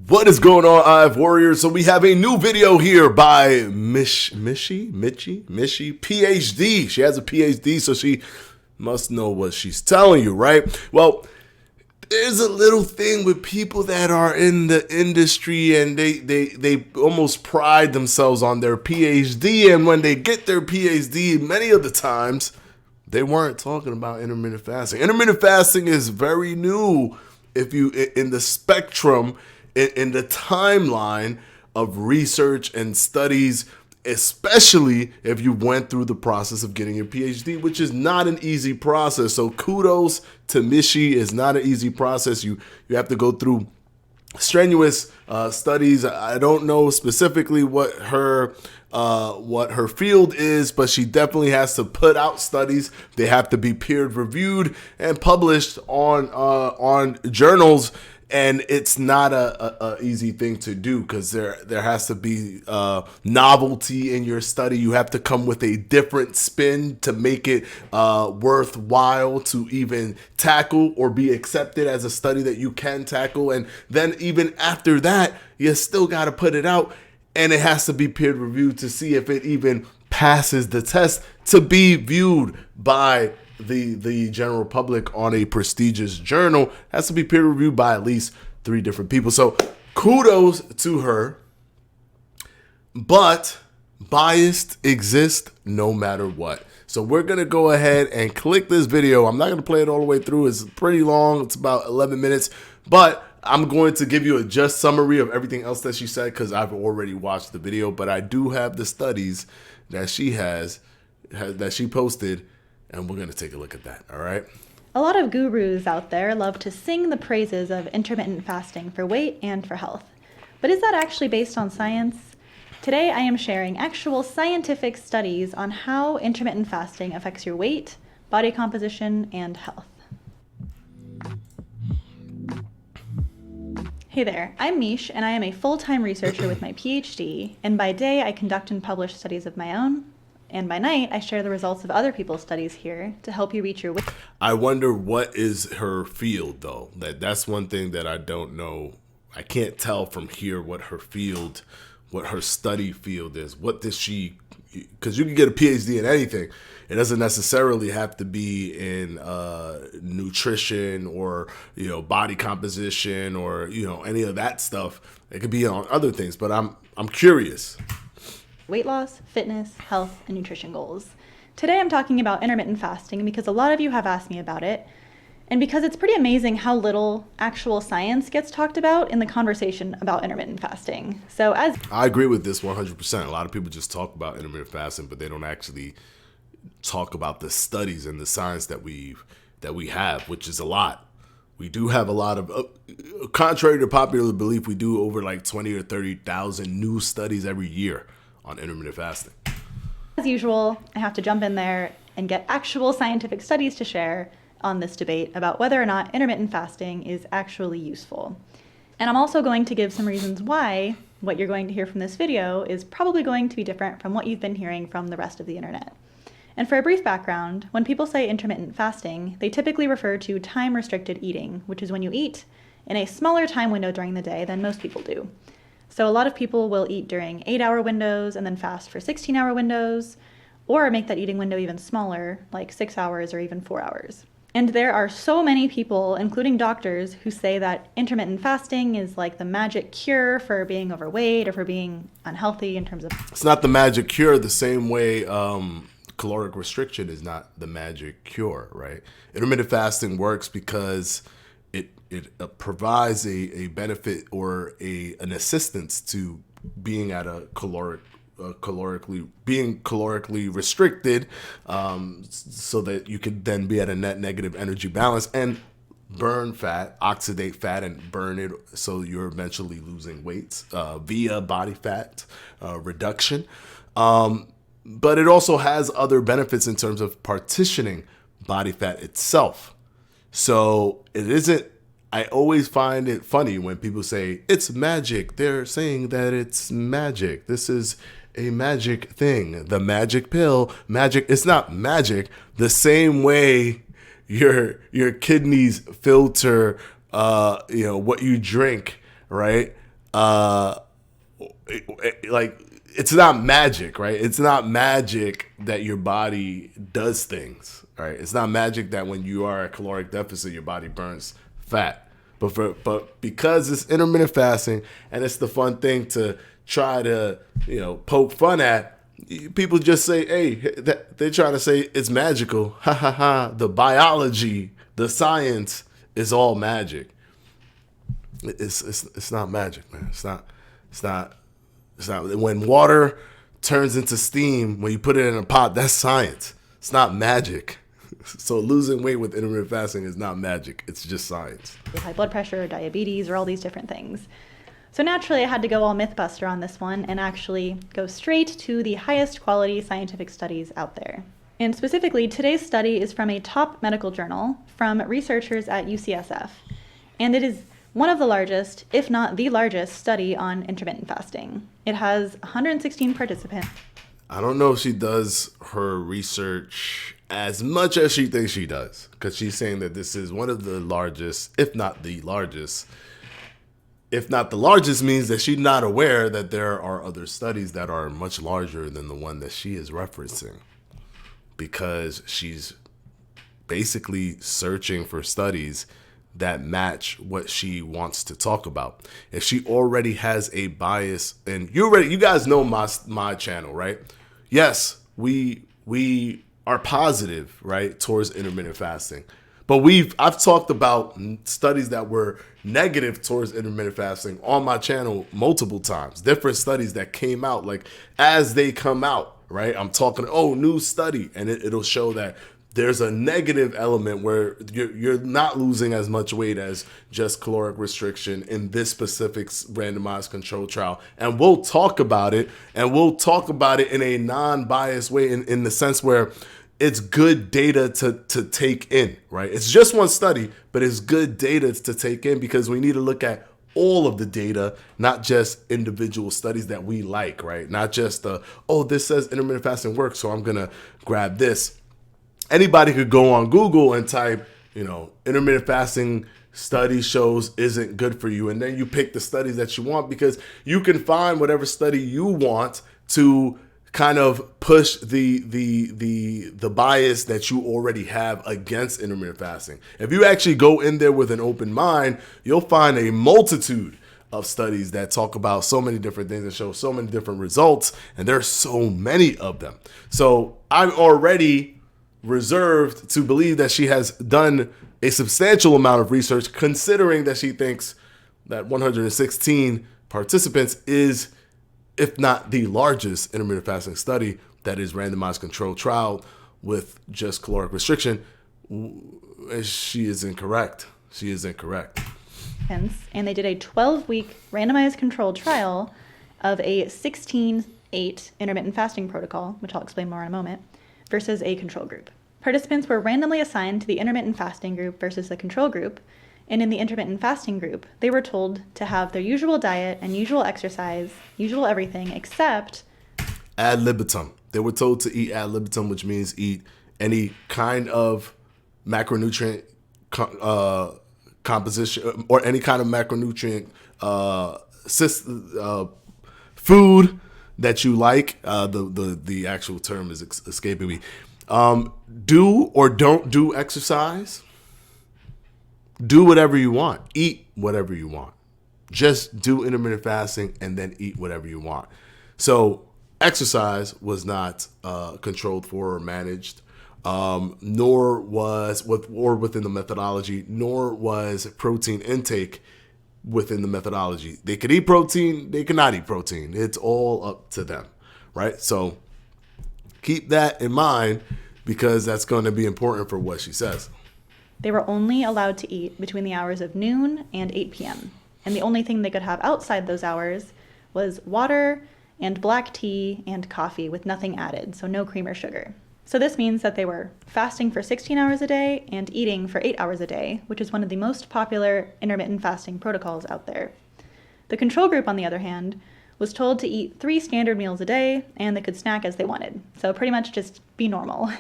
What is going on, IF Warriors? So we have a new video here by Mishi, PhD. She has a PhD, so she must know what she's telling you, right? Well, there's a little thing with people that are in the industry and they almost pride themselves on their PhD. And when they get their PhD, many of the times they weren't talking about intermittent fasting. Intermittent fasting is very new if you in the spectrum, in the timeline of research and studies, especially if you went through the process of getting your PhD, which is not an easy process. So kudos to Mishi. It's not an easy process. You have to go through strenuous studies. I don't know specifically what her field is, but she definitely has to put out studies. They have to be peer reviewed and published on journals. And it's not a easy thing to do because there has to be novelty in your study. You have to come with a different spin to make it worthwhile to even tackle or be accepted as a study that you can tackle. And then even after that, you still got to put it out, and it has to be peer reviewed to see if it even passes the test to be viewed by the general public on a prestigious journal. Has to be peer reviewed by at least 3 different people. So kudos to her, but bias exists no matter what. So we're going to go ahead and click this video. I'm not going to play it all the way through. It's pretty long. It's about 11 minutes, but I'm going to give you a just summary of everything else that she said because I've already watched the video, but I do have the studies that she that she posted, and we're going to take a look at that, all right? A lot of gurus out there love to sing the praises of intermittent fasting for weight and for health. But is that actually based on science? Today I am sharing actual scientific studies on how intermittent fasting affects your weight, body composition, and health. Hey there, I'm Mish, and I am a full-time researcher with my PhD, and by day I conduct and publish studies of my own, and by night, I share the results of other people's studies here to help you reach your weight. I wonder what is her field, though. That's one thing that I don't know. I can't tell from here what her field, what her study field is. What does she, because you can get a PhD in anything. It doesn't necessarily have to be in nutrition or, body composition or, any of that stuff. It could be on other things, but I'm curious. Weight loss, fitness, health, and nutrition goals. Today I'm talking about intermittent fasting because a lot of you have asked me about it, and because it's pretty amazing how little actual science gets talked about in the conversation about intermittent fasting. So I agree with this 100%. A lot of people just talk about intermittent fasting, but they don't actually talk about the studies and the science that we have, which is a lot. We do have a lot of, contrary to popular belief, we do over like 20 or 30,000 new studies every year on intermittent fasting. As usual, I have to jump in there and get actual scientific studies to share on this debate about whether or not intermittent fasting is actually useful. And I'm also going to give some reasons why what you're going to hear from this video is probably going to be different from what you've been hearing from the rest of the internet. And for a brief background, when people say intermittent fasting, they typically refer to time-restricted eating, which is when you eat in a smaller time window during the day than most people do. So a lot of people will eat during 8-hour windows and then fast for 16-hour windows, or make that eating window even smaller, like 6 hours or even 4 hours. And there are so many people, including doctors, who say that intermittent fasting is like the magic cure for being overweight or for being unhealthy in terms of... It's not the magic cure the same way caloric restriction is not the magic cure, right? Intermittent fasting works because it provides a benefit or an assistance to being at a calorically restricted, so that you could then be at a net negative energy balance and burn fat, oxidate fat, and burn it so you're eventually losing weight via body fat reduction. But it also has other benefits in terms of partitioning body fat itself. So it isn't, I always find it funny when people say it's magic. They're saying that it's magic. This is a magic thing. The magic pill, magic. It's not magic. The same way your kidneys filter, what you drink, right? uh, like it's not magic, right? It's not magic that your body does things, right? It's not magic that when you are at caloric deficit, your body burns fat. But because it's intermittent fasting and it's the fun thing to try to poke fun at, people just say, hey, they're trying to say it's magical. Ha ha ha. The biology, the science is all magic. It's not magic, man. It's not. When water turns into steam, when you put it in a pot, that's science. It's not magic. So losing weight with intermittent fasting is not magic. It's just science. High blood pressure, diabetes, or all these different things. So naturally, I had to go all Mythbuster on this one and actually go straight to the highest quality scientific studies out there. And specifically, today's study is from a top medical journal from researchers at UCSF. And it is one of the largest, if not the largest, study on intermittent fasting. It has 116 participants. I don't know if she does her research as much as she thinks she does, because she's saying that this is one of the largest, if not the largest. If not the largest means that she's not aware that there are other studies that are much larger than the one that she is referencing, because she's basically searching for studies that match what she wants to talk about. If she already has a bias, and you guys know my channel, right? Yes, we are positive, right, towards intermittent fasting. But I've talked about studies that were negative towards intermittent fasting on my channel multiple times. Different studies that came out, like as they come out, right? I'm talking, new study, and it'll show that there's a negative element where you're not losing as much weight as just caloric restriction in this specific randomized controlled trial. And we'll talk about it, and we'll talk about it in a non-biased way, in the sense where it's good data to take in, right? It's just one study, but it's good data to take in, because we need to look at all of the data, not just individual studies that we like, right? Not just this says intermittent fasting works, so I'm gonna grab this. Anybody could go on Google and type, intermittent fasting study shows isn't good for you. And then you pick the studies that you want, because you can find whatever study you want to kind of push the bias that you already have against intermittent fasting. If you actually go in there with an open mind, you'll find a multitude of studies that talk about so many different things and show so many different results. And there's so many of them. So I'm already reserved to believe that she has done a substantial amount of research, considering that she thinks that 116 participants is, if not the largest intermittent fasting study that is randomized controlled trial with just caloric restriction. She is incorrect. She is incorrect. And they did a 12-week randomized controlled trial of a 16-8 intermittent fasting protocol, which I'll explain more in a moment, versus a control group. Participants were randomly assigned to the intermittent fasting group versus the control group, and in the intermittent fasting group, they were told to have their usual diet and usual exercise, usual everything, except ad libitum. They were told to eat ad libitum, which means eat any kind of macronutrient composition, or any kind of macronutrient food that you like. The actual term is escaping me. Do or don't do exercise. Do whatever you want. Eat whatever you want. Just do intermittent fasting and then eat whatever you want. So exercise was not controlled for or managed, nor was within the methodology, nor was protein intake within the methodology. They could eat protein, they cannot eat protein. It's all up to them, right? So keep that in mind, because that's going to be important for what she says. They were only allowed to eat between the hours of noon and 8 p.m. And the only thing they could have outside those hours was water and black tea and coffee with nothing added, so no cream or sugar. So this means that they were fasting for 16 hours a day and eating for 8 hours a day, which is one of the most popular intermittent fasting protocols out there. The control group, on the other hand, was told to eat 3 standard meals a day, and they could snack as they wanted. So pretty much just be normal.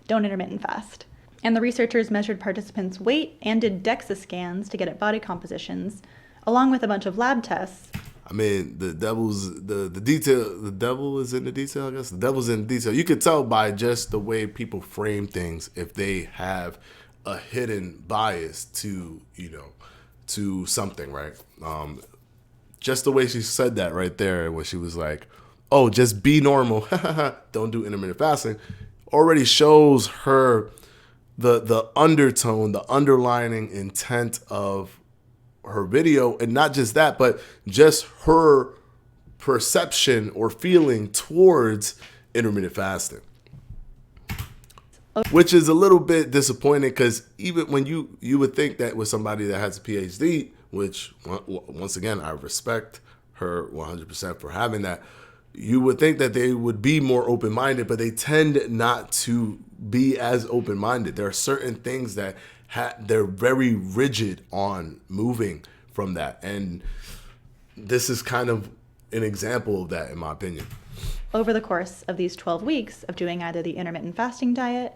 Don't intermittent fast. And the researchers measured participants' weight and did DEXA scans to get at body compositions, along with a bunch of lab tests I mean, the detail. The devil is in the detail. I guess the devil's in the detail. You could tell by just the way people frame things if they have a hidden bias to to something, right? Just the way she said that right there, when she was like, "Oh, just be normal, don't do intermittent fasting," already shows her the undertone, the underlining intent of her video, and not just that, but just her perception or feeling towards intermittent fasting, which is a little bit disappointing, because even when you would think that with somebody that has a PhD, which once again I respect her 100% for having that, you would think that they would be more open-minded, but they tend not to be as open-minded. There are certain things that they're very rigid on moving from that, and this is kind of an example of that, in my opinion. Over the course of these 12 weeks of doing either the intermittent fasting diet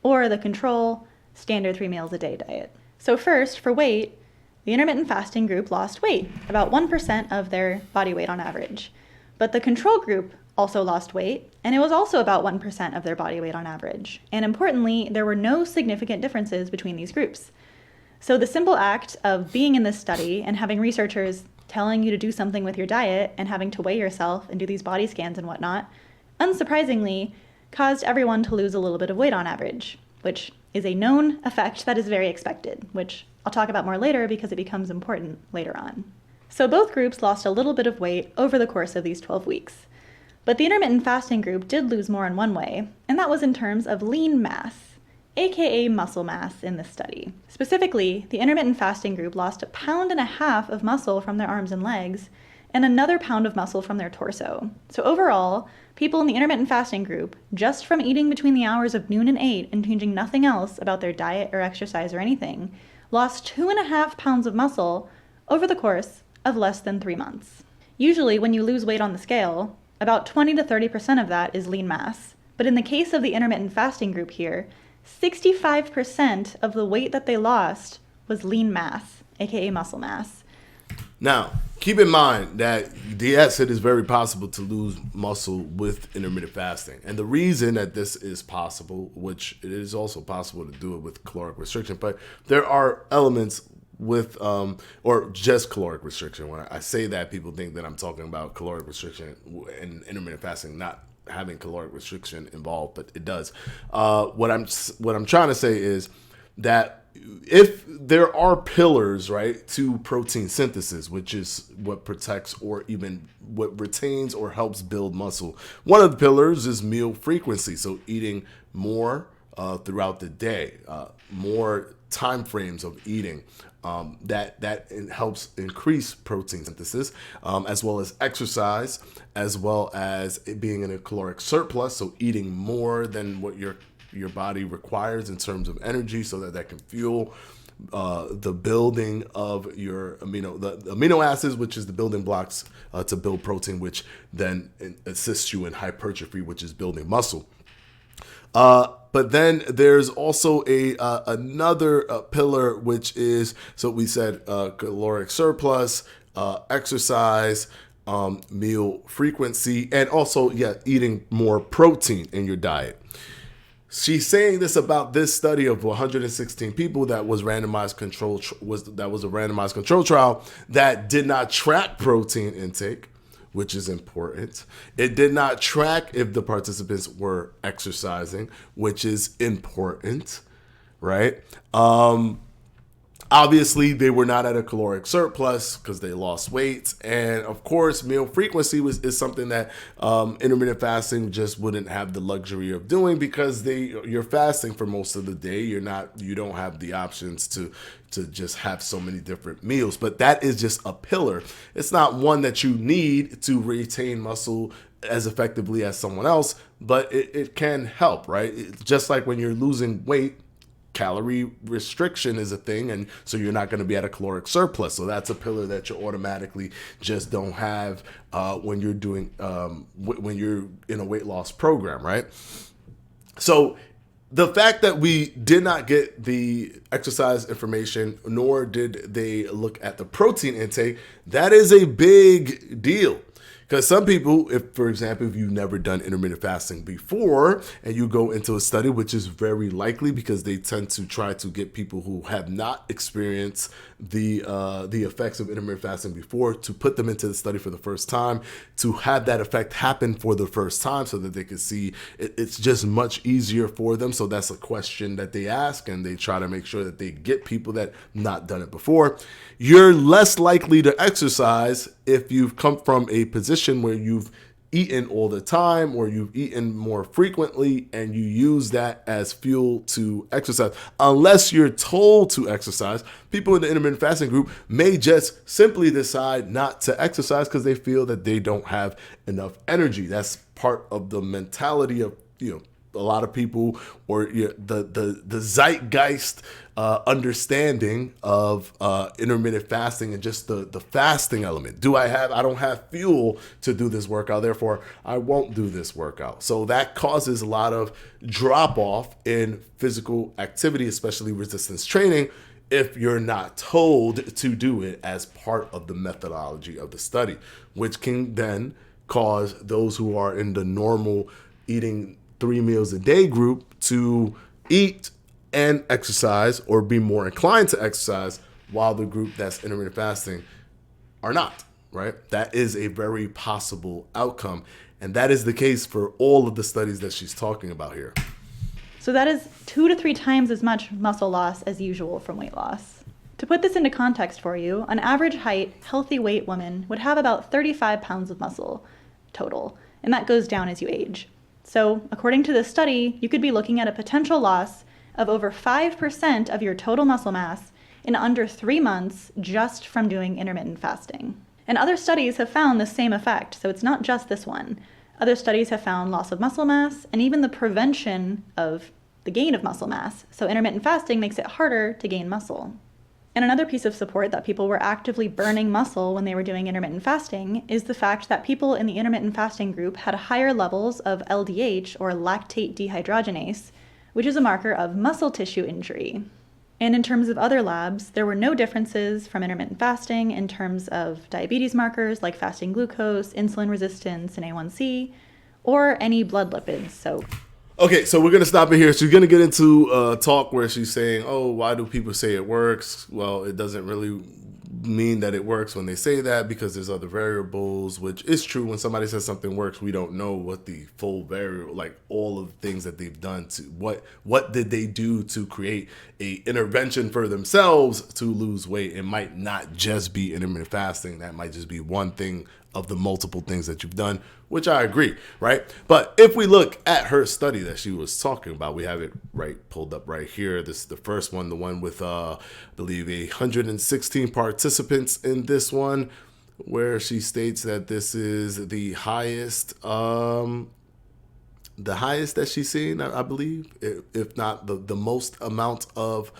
or the control standard 3 meals a day diet. So first, for weight, the intermittent fasting group lost weight, about 1% of their body weight on average. But the control group also lost weight, and it was also about 1% of their body weight on average. And importantly, there were no significant differences between these groups. So the simple act of being in this study and having researchers telling you to do something with your diet and having to weigh yourself and do these body scans and whatnot, unsurprisingly, caused everyone to lose a little bit of weight on average, which is a known effect that is very expected, which I'll talk about more later because it becomes important later on. So both groups lost a little bit of weight over the course of these 12 weeks. But the intermittent fasting group did lose more in one way, and that was in terms of lean mass, aka muscle mass in this study. Specifically, the intermittent fasting group lost 1.5 pounds of muscle from their arms and legs, and another pound of muscle from their torso. So overall, people in the intermittent fasting group, just from eating between the hours of noon and 8 and changing nothing else about their diet or exercise or anything, lost 2.5 pounds of muscle over the course of less than 3 months. Usually when you lose weight on the scale, about 20 to 30% of that is lean mass. But in the case of the intermittent fasting group here, 65% of the weight that they lost was lean mass, aka muscle mass. Now, keep in mind that, yes, it is very possible to lose muscle with intermittent fasting. And the reason that this is possible, which it is also possible to do it with caloric restriction, but there are elements with, or just caloric restriction. When I say that, people think that I'm talking about caloric restriction and intermittent fasting not having caloric restriction involved, but it does. What I'm trying to say is that if there are pillars, right, to protein synthesis, which is what protects or even what retains or helps build muscle, one of the pillars is meal frequency. So eating more throughout the day, more time frames of eating. That helps increase protein synthesis, as well as exercise, as well as it being in a caloric surplus, so eating more than what your body requires in terms of energy, so that can fuel the building of your amino acids, which is the building blocks to build protein, which then assists you in hypertrophy, which is building muscle. But then there's also another pillar, which is, so we said caloric surplus, exercise, meal frequency, and also eating more protein in your diet. She's saying this about this study of 116 people that was randomized control was a randomized control trial that did not track protein intake, which is important. It did not track if the participants were exercising, which is important, right? Obviously, they were not at a caloric surplus because they lost weight. And of course, meal frequency is something that intermittent fasting just wouldn't have the luxury of doing, because you're fasting for most of the day. You don't have the options to just have so many different meals. But that is just a pillar. It's not one that you need to retain muscle as effectively as someone else, but it can help, right? Just like when you're losing weight, calorie restriction is a thing, and so you're not going to be at a caloric surplus. So that's a pillar that you automatically just don't have when you're doing when you're in a weight loss program, right? So the fact that we did not get the exercise information, nor did they look at the protein intake, that is a big deal. Because some people, if, for example, if you've never done intermittent fasting before and you go into a study, which is very likely because they tend to try to get people who have not experienced the effects of intermittent fasting before to put them into the study for the first time, to have that effect happen for the first time so that they can see it's just much easier for them. So that's a question that they ask, and they try to make sure that they get people that not done it before. You're less likely to exercise if you've come from a position where you've eaten all the time or you've eaten more frequently and you use that as fuel to exercise. Unless you're told to exercise, people in the intermittent fasting group may just simply decide not to exercise because they feel that they don't have enough energy. That's part of the mentality of, a lot of people, or the zeitgeist understanding of intermittent fasting and just the fasting element. I don't have fuel to do this workout, therefore I won't do this workout. So that causes a lot of drop off in physical activity, especially resistance training, if you're not told to do it as part of the methodology of the study, which can then cause those who are in the normal eating 3 meals a day group to eat and exercise or be more inclined to exercise, while the group that's intermittent fasting are not, right? That is a very possible outcome. And that is the case for all of the studies that she's talking about here. So that is 2 to 3 times as much muscle loss as usual from weight loss. To put this into context for you, an average height, healthy weight woman would have about 35 pounds of muscle total, and that goes down as you age. So according to this study, you could be looking at a potential loss of over 5% of your total muscle mass in under 3 months just from doing intermittent fasting. And other studies have found the same effect, so it's not just this one. Other studies have found loss of muscle mass and even the prevention of the gain of muscle mass. So intermittent fasting makes it harder to gain muscle. And another piece of support that people were actively burning muscle when they were doing intermittent fasting is the fact that people in the intermittent fasting group had higher levels of LDH, or lactate dehydrogenase, which is a marker of muscle tissue injury. And in terms of other labs, there were no differences from intermittent fasting in terms of diabetes markers like fasting glucose, insulin resistance, and A1C, or any blood lipids. Okay, so we're going to stop it here. She's going to get into a talk where she's saying, why do people say it works? Well, it doesn't really mean that it works when they say that, because there's other variables, which is true. When somebody says something works, we don't know what the full variable, like all of the things that they've done to what did they do to create a intervention for themselves to lose weight. It might not just be intermittent fasting. That might just be one thing of the multiple things that you've done, which I agree, right? But if we look at her study that she was talking about, we have it pulled up right here. This is the first one, the one with, I believe, 116 participants in this one, where she states that this is the highest that she's seen, I believe, if not the most amount of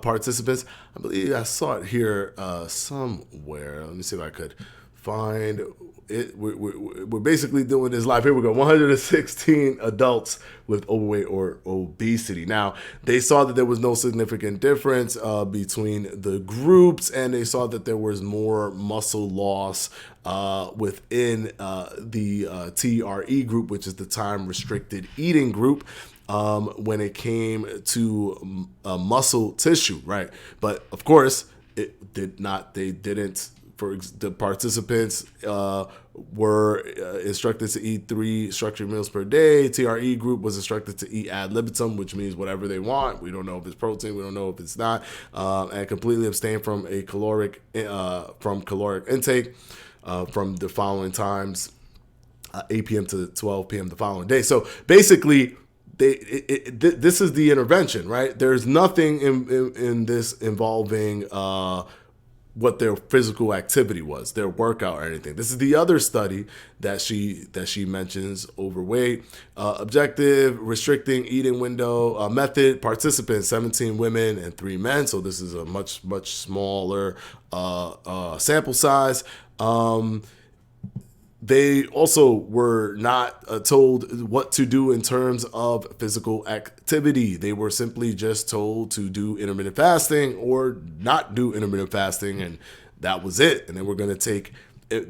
participants. I believe I saw it here somewhere. Let me see if I could find it. We're basically doing this live. Here we go. 116 adults with overweight or obesity. Now, they saw that there was no significant difference between the groups, and they saw that there was more muscle loss within the TRE group, which is the time restricted eating group, when it came to muscle tissue, right? But of course, it did not. They didn't. For the participants were instructed to eat 3 structured meals per day. TRE group was instructed to eat ad libitum, which means whatever they want. We don't know if it's protein. We don't know if it's not. And completely abstain from caloric intake from the following times, 8 p.m. to 12 p.m. the following day. So basically, this is the intervention, right? There's nothing in this involving what their physical activity was, their workout or anything. This is the other study that she mentions, overweight, objective, restricting eating window, method, participants, 17 women and 3 men. So this is a much smaller sample size. they also were not told what to do in terms of physical activity. They were simply just told to do intermittent fasting or not do intermittent fasting, and that was it. And then we're going to take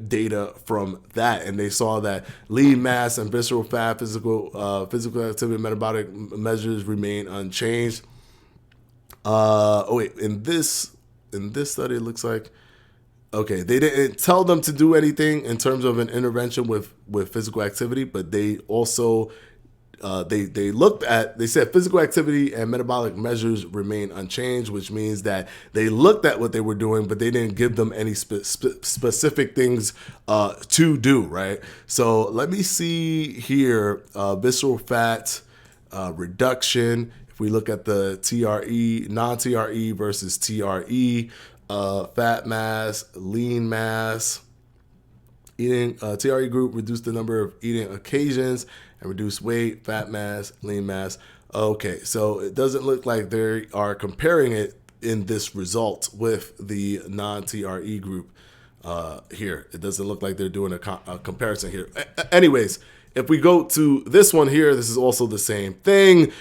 data from that, and they saw that lean mass and visceral fat, physical activity, metabolic measures remain unchanged. In this study, it looks like, okay, they didn't tell them to do anything in terms of an intervention with physical activity, but they also they said physical activity and metabolic measures remain unchanged, which means that they looked at what they were doing, but they didn't give them any specific things to do, right? So let me see here, visceral fat reduction. If we look at the TRE, non-TRE versus TRE, fat mass, lean mass, eating TRE group reduced the number of eating occasions and reduced weight, fat mass, lean mass. Okay, so it doesn't look like they are comparing it in this result with the non-TRE group here. It doesn't look like they're doing a comparison here. Anyways, if we go to this one here, this is also the same thing.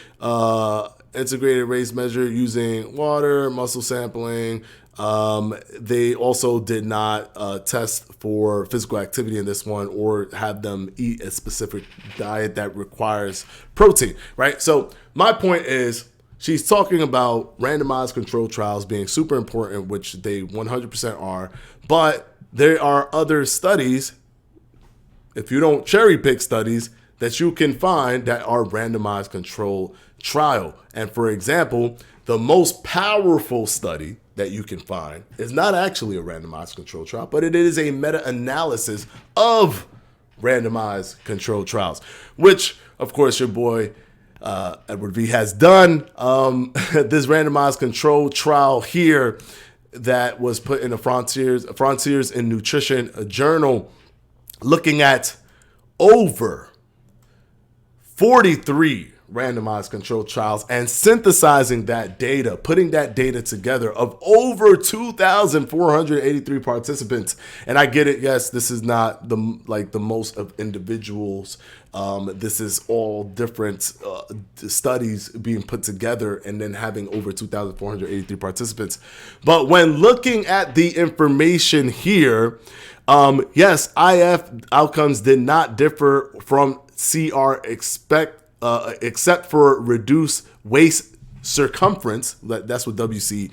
Integrated race measure using water, muscle sampling. They also did not test for physical activity in this one or have them eat a specific diet that requires protein, right? So my point is, she's talking about randomized controlled trials being super important, which they 100% are, but there are other studies, if you don't cherry pick studies, that you can find that are randomized controlled trial. And for example, the most powerful study that you can find is not actually a randomized controlled trial, but it is a meta-analysis of randomized controlled trials, which, of course, your boy Edward V has done. This randomized controlled trial here that was put in the Frontiers in Nutrition journal, looking at over 43 randomized controlled trials and synthesizing that data, putting that data together of over 2,483 participants. And I get it. Yes, this is not the most of individuals. This is all different studies being put together and then having over 2,483 participants. But when looking at the information here, yes, IF outcomes did not differ from CR except for reduced waist circumference. That's what WC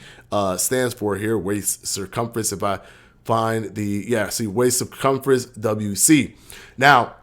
stands for here, waist circumference. If I find waist circumference, WC. Now,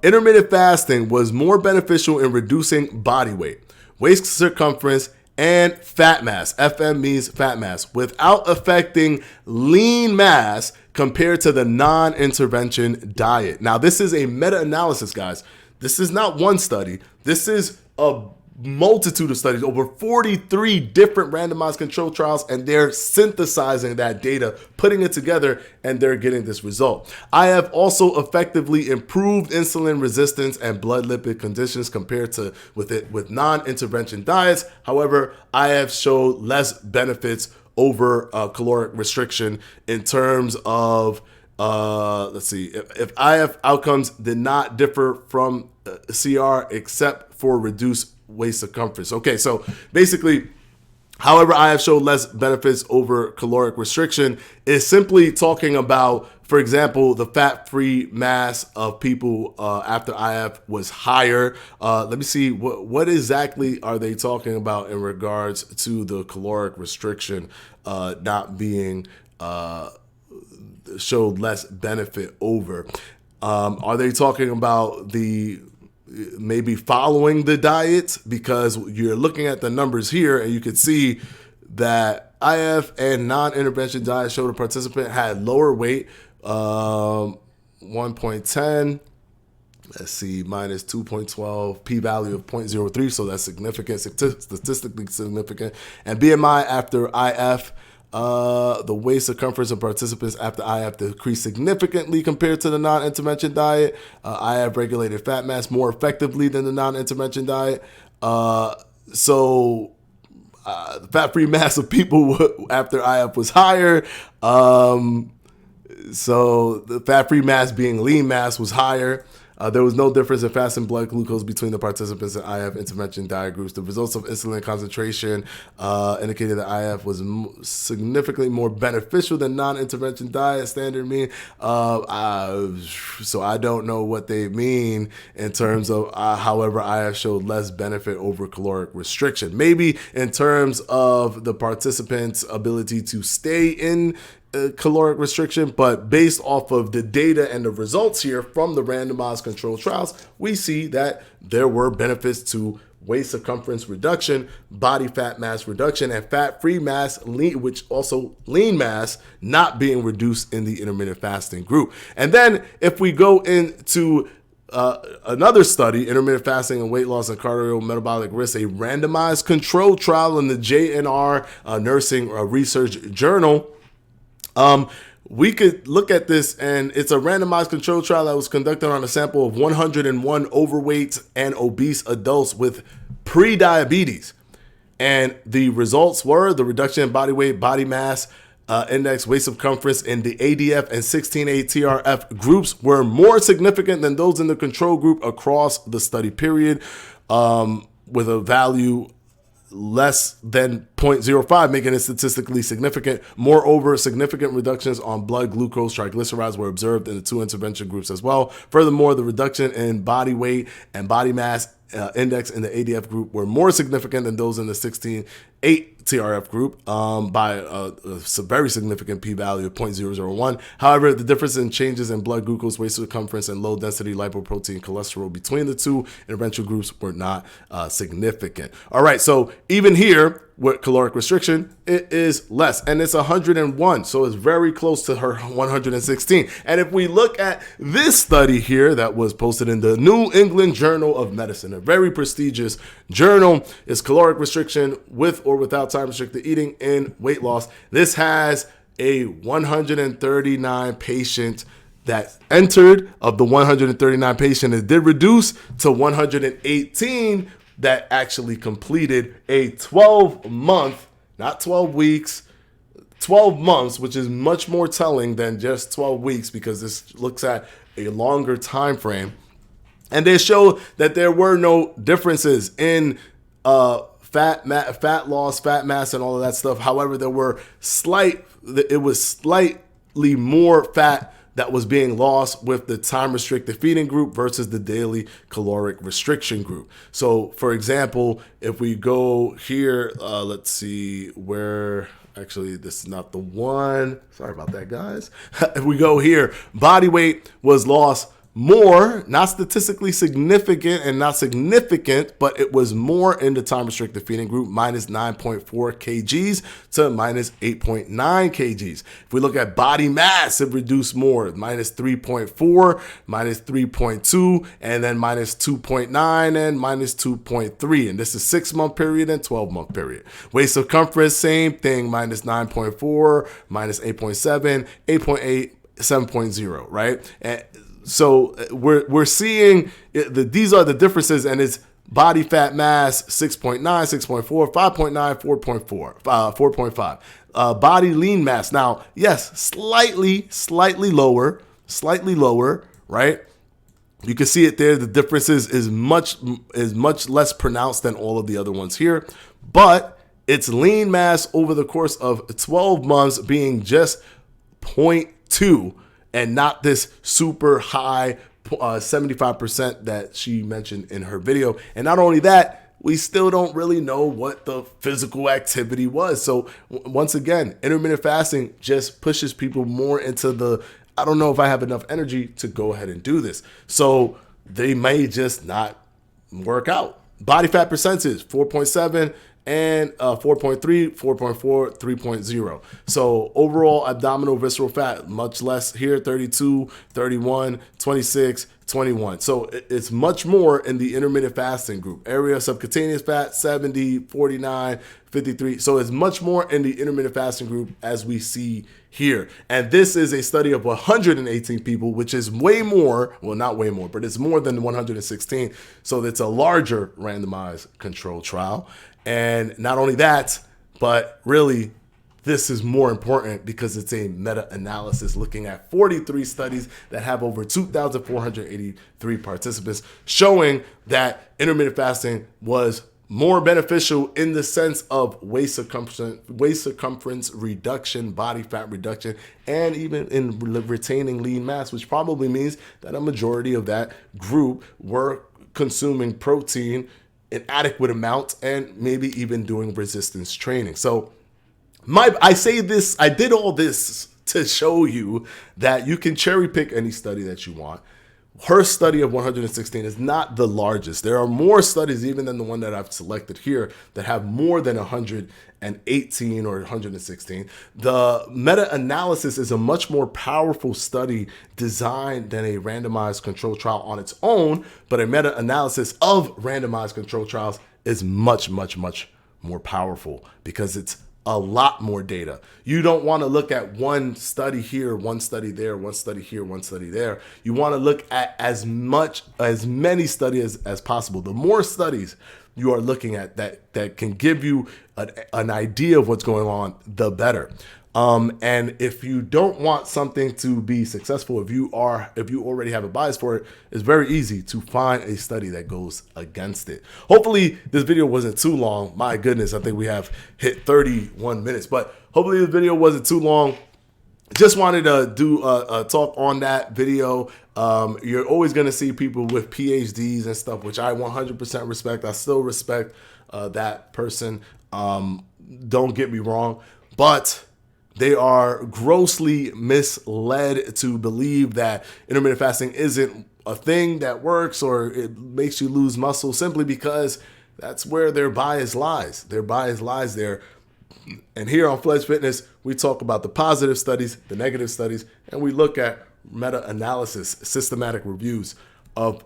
intermittent fasting was more beneficial in reducing body weight, waist circumference, and fat mass. FM means fat mass, without affecting lean mass compared to the non-intervention diet. Now, this is a meta-analysis, guys. This is not one study. This is a multitude of studies, over 43 different randomized controlled trials, and they're synthesizing that data, putting it together, and they're getting this result. I have also effectively improved insulin resistance and blood lipid conditions compared to with non-intervention diets. However, I have showed less benefits over caloric restriction in terms of if IF outcomes did not differ from CR except for reduced waist circumference. Okay, so basically, however, I have showed less benefits over caloric restriction is simply talking about, for example, the fat-free mass of people after IF was higher. Let me see, what exactly are they talking about in regards to the caloric restriction not being showed less benefit over? Are they talking about the maybe following the diet? Because you're looking at the numbers here and you could see that IF and non-intervention diet showed a participant had lower weight, 1.10. Let's see, minus 2.12, p-value of 0.03, so that's significant, statistically significant. And BMI after IF, the waist circumference of participants after IF decreased significantly compared to the non-intervention diet. IF regulated fat mass more effectively than the non-intervention diet. So the fat-free mass of people after IF was higher. So the fat-free mass being lean mass was higher. There was no difference in fasting blood glucose between the participants in IF intervention diet groups. The results of insulin concentration indicated that IF was significantly more beneficial than non-intervention diet standard mean. So I don't know what they mean in terms of, however, IF showed less benefit over caloric restriction. Maybe in terms of the participants' ability to stay in caloric restriction, but based off of the data and the results here from the randomized controlled trials, we see that there were benefits to waist circumference reduction, body fat mass reduction, and fat-free mass, which also lean mass, not being reduced in the intermittent fasting group. And then if we go into another study, intermittent fasting and weight loss and cardiometabolic risk, a randomized controlled trial in the JNR Nursing Research Journal, we could look at this, and it's a randomized controlled trial that was conducted on a sample of 101 overweight and obese adults with pre-diabetes. And the results were the reduction in body weight, body mass index, waist circumference in the ADF and 16A TRF groups were more significant than those in the control group across the study period, with a value less than 0.05, making it statistically significant. Moreover, significant reductions on blood glucose triglycerides were observed in the two intervention groups as well. Furthermore, the reduction in body weight and body mass index in the ADF group were more significant than those in the 16.8 TRF group by a very significant p-value of 0.001. However, the difference in changes in blood glucose, waist circumference, and low-density lipoprotein cholesterol between the two intervention groups were not significant. All right, so even here, with caloric restriction, it is less, and it's 101, so it's very close to her 116. And if we look at this study here that was posted in the New England Journal of Medicine, a very prestigious journal, is caloric restriction with or without time-restricted eating in weight loss. This has a 139 patient that entered. Of the 139 patient, it did reduce to 118 that actually completed a 12-month, not 12 weeks, 12 months, which is much more telling than just 12 weeks because this looks at a longer time frame. And they show that there were no differences in fat loss, fat mass, and all of that stuff. However, it was slightly more fat that was being lost with the time-restricted feeding group versus the daily caloric restriction group. So, for example, if we go here, let's see where, actually, this is not the one. Sorry about that, guys. If we go here, body weight was lost more, not statistically significant and not significant, but it was more in the time-restricted feeding group, minus 9.4 kgs to minus 8.9 kgs. If we look at body mass, it reduced more, minus 3.4, minus 3.2, and then minus 2.9 and minus 2.3. And this is 6-month period and 12-month period. Waist circumference, same thing, minus 9.4, minus 8.7, 8.8, 7.0, right? And so we're seeing these are the differences, and it's body fat mass 6.9, 6.4, 5.9, 4.4, 4.5. Body lean mass, now, yes, slightly lower, right? You can see it there. The differences is much less pronounced than all of the other ones here, but it's lean mass over the course of 12 months being just 0.2. And not this super high 75% that she mentioned in her video. And not only that, we still don't really know what the physical activity was. So once again, intermittent fasting just pushes people more into the, I don't know if I have enough energy to go ahead and do this. So they may just not work out. Body fat percentage, 4.7. And 4.3, 4.4, 3.0. So overall abdominal visceral fat, much less here, 32, 31, 26, 21. So it's much more in the intermittent fasting group. Area subcutaneous fat, 70, 49, 53. So it's much more in the intermittent fasting group as we see here. And this is a study of 118 people, which is way more, well, not way more, but it's more than 116. So it's a larger randomized controlled trial. And not only that, but really this is more important because it's a meta-analysis looking at 43 studies that have over 2,483 participants, showing that intermittent fasting was more beneficial in the sense of waist circumference reduction, body fat reduction, and even in retaining lean mass, which probably means that a majority of that group were consuming protein in adequate amounts and maybe even doing resistance training. So I did all this to show you that you can cherry pick any study that you want. Her study of 116 is not the largest. There are more studies even than the one that I've selected here that have more than 118 or 116. The meta-analysis is a much more powerful study designed than a randomized control trial on its own, but a meta-analysis of randomized control trials is much, much, much more powerful because it's a lot more data. You don't want to look at one study here, one study there, one study here, one study there. You want to look at as many studies as possible. The more studies you are looking at that can give you an idea of what's going on, the better. And if you don't want something to be successful, if you already have a bias for it, it's very easy to find a study that goes against it. Hopefully this video wasn't too long. My goodness, I think we have hit 31 minutes, but hopefully this video wasn't too long. Just wanted to do a talk on that video. You're always going to see people with PhDs and stuff, which I 100% respect. I still respect that person. Don't get me wrong, but they are grossly misled to believe that intermittent fasting isn't a thing that works or it makes you lose muscle simply because that's where their bias lies. Their bias lies there. And here on Fledge Fitness, we talk about the positive studies, the negative studies, and we look at meta-analysis, systematic reviews of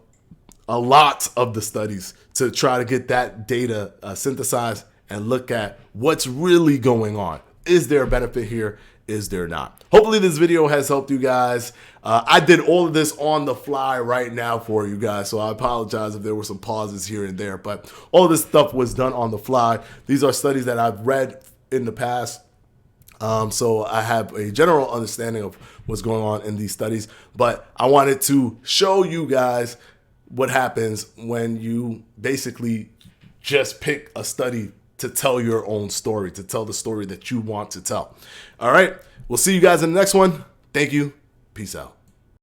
a lot of the studies to try to get that data synthesized and look at what's really going on. Is there a benefit here? Is there not? Hopefully this video has helped you guys. I did all of this on the fly right now for you guys, so I apologize if there were some pauses here and there, but all of this stuff was done on the fly. These are studies that I've read in the past, so I have a general understanding of what's going on in these studies, but I wanted to show you guys what happens when you basically just pick a study to tell your own story, to tell the story that you want to tell. All right, we'll see you guys in the next one. Thank you. Peace out.